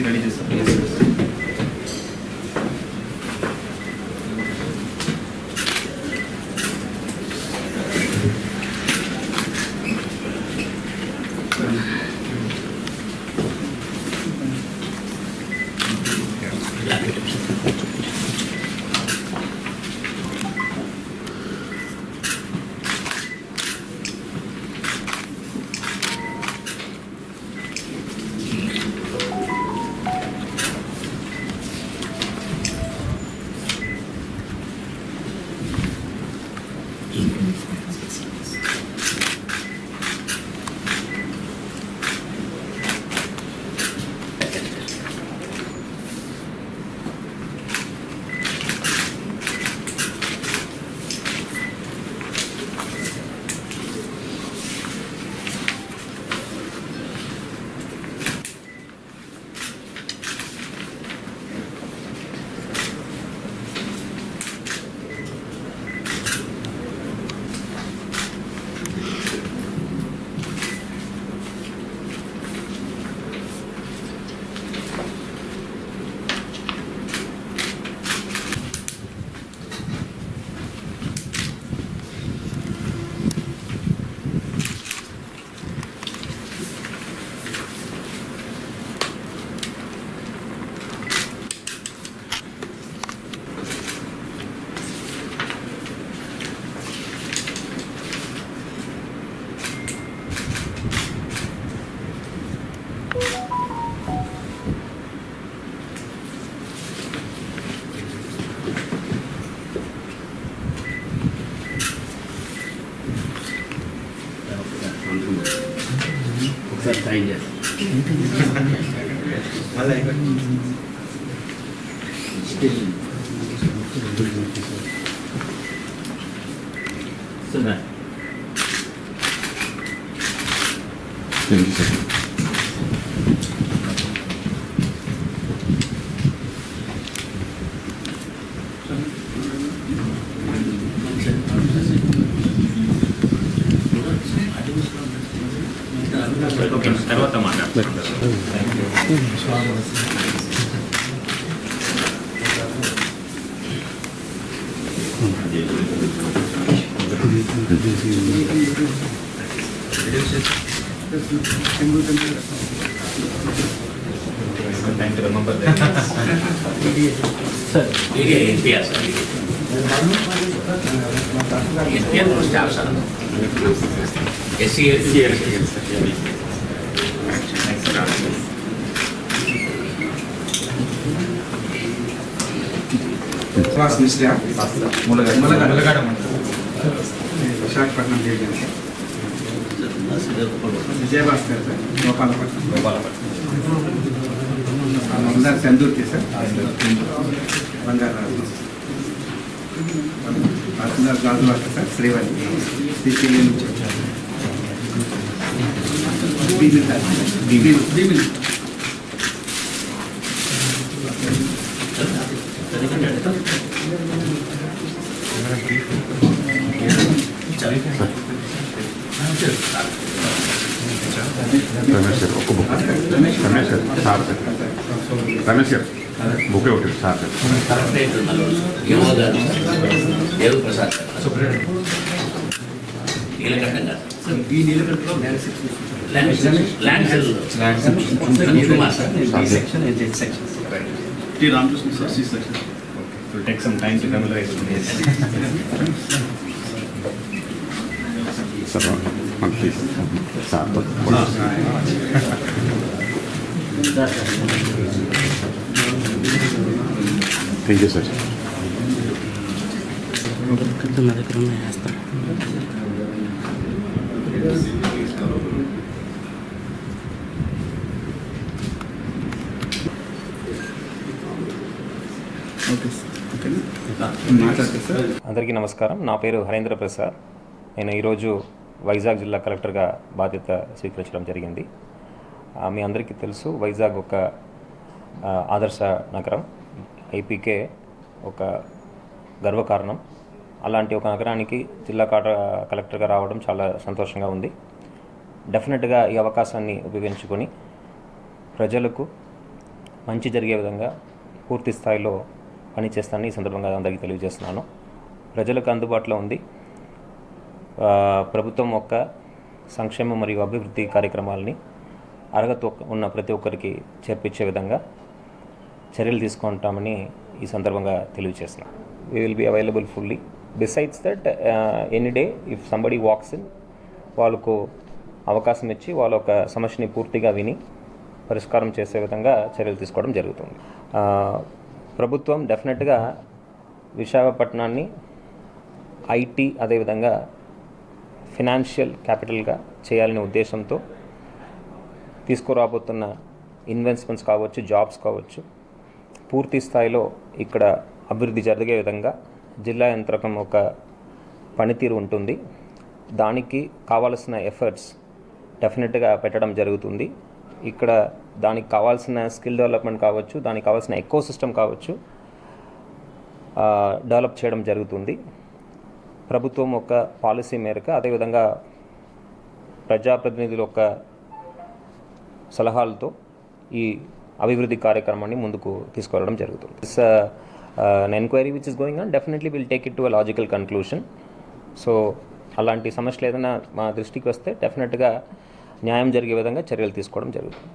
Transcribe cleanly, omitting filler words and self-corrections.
Ready చేస్తాం. ఒకసారి sign చేస్తాం. తర్వాత మాట్లాడతాం. Time to remember that. Sir, NTR sir. NTR staff sir. SCL sir. Class Mr. Mulagada Visakhapatnam region. Vijayabhaskar sir. Gopalapatnam. Mandar Sandurki sir. Mandar Mandar Gazwaka sir. Srivalli. Sicilian Bibil. Ramesh గారు book ఒకటి sir Prasad నీలకంఠంగా ఈ నీలకంఠలో land section T Ramakrishna sir C section. Will take some time to familiarize with this. Sir, please. Sir, thank you, sir. అందరికీ నమస్కారం. నా పేరు హరేంద్ర ప్రసాద్. నేను ఈరోజు వైజాగ్ జిల్లా కలెక్టర్గా బాధ్యత స్వీకరించడం జరిగింది. మీ అందరికీ తెలుసు, వైజాగ్ ఒక ఆదర్శ నగరం ఐపీకే ఒక గర్వకారణం. అలాంటి ఒక నగరానికి జిల్లా కలెక్టర్గా రావడం చాలా సంతోషంగా ఉంది. డెఫినెట్గా ఈ అవకాశాన్ని ఉపయోగించుకొని ప్రజలకు మంచి జరిగే విధంగా పూర్తి స్థాయిలో పనిచేస్తానని ఈ సందర్భంగా అందరికీ తెలియజేస్తున్నాను. ప్రజలకు అందుబాటులో ఉంది. ప్రభుత్వం యొక్క సంక్షేమ మరియు అభివృద్ధి కార్యక్రమాలని అర్హత ఉన్న ప్రతి ఒక్కరికి చేర్పించే విధంగా చర్యలు తీసుకుంటామని ఈ సందర్భంగా తెలియజేస్తున్నాను. We will be available fully. Besides that any day if somebody walks in, వాళ్ళకు అవకాశం ఇచ్చి వాళ్ళ ఒక సమస్యని పూర్తిగా విని పరిష్కారం చేసే విధంగా చర్యలు తీసుకోవడం జరుగుతుంది. ప్రభుత్వం డెఫినెట్గా విశాఖపట్నాన్ని ఐటీ అదేవిధంగా ఫినాన్షియల్ క్యాపిటల్గా చేయాలనే ఉద్దేశంతో తీసుకురాబోతున్న ఇన్వెస్ట్మెంట్స్ కావచ్చు, జాబ్స్ కావచ్చు, పూర్తి స్థాయిలో ఇక్కడ అభివృద్ధి జరిగే విధంగా జిల్లా యంత్రకం ఒక పనితీరు ఉంటుంది. దానికి కావాల్సిన ఎఫర్ట్స్ డెఫినెట్గా పెట్టడం జరుగుతుంది. ఇక్కడ దానికి కావాల్సిన స్కిల్ డెవలప్మెంట్ కావచ్చు, దానికి కావాల్సిన ఎకో సిస్టమ్ కావచ్చు డెవలప్ చేయడం జరుగుతుంది. ప్రభుత్వం ఒక పాలసీ మేరకు అదేవిధంగా ప్రజాప్రతినిధుల యొక్క సలహాలతో ఈ అభివృద్ధి కార్యక్రమాన్ని ముందుకు తీసుకువెళ్ళడం జరుగుతుంది. This an enquiry which is going on, definitely will take it to a logical conclusion. So అలాంటి సమస్యలు ఏదైనా మా దృష్టికి వస్తే డెఫినెట్గా న్యాయం జరిగే విధంగా చర్యలు తీసుకోవడం జరుగుతుంది.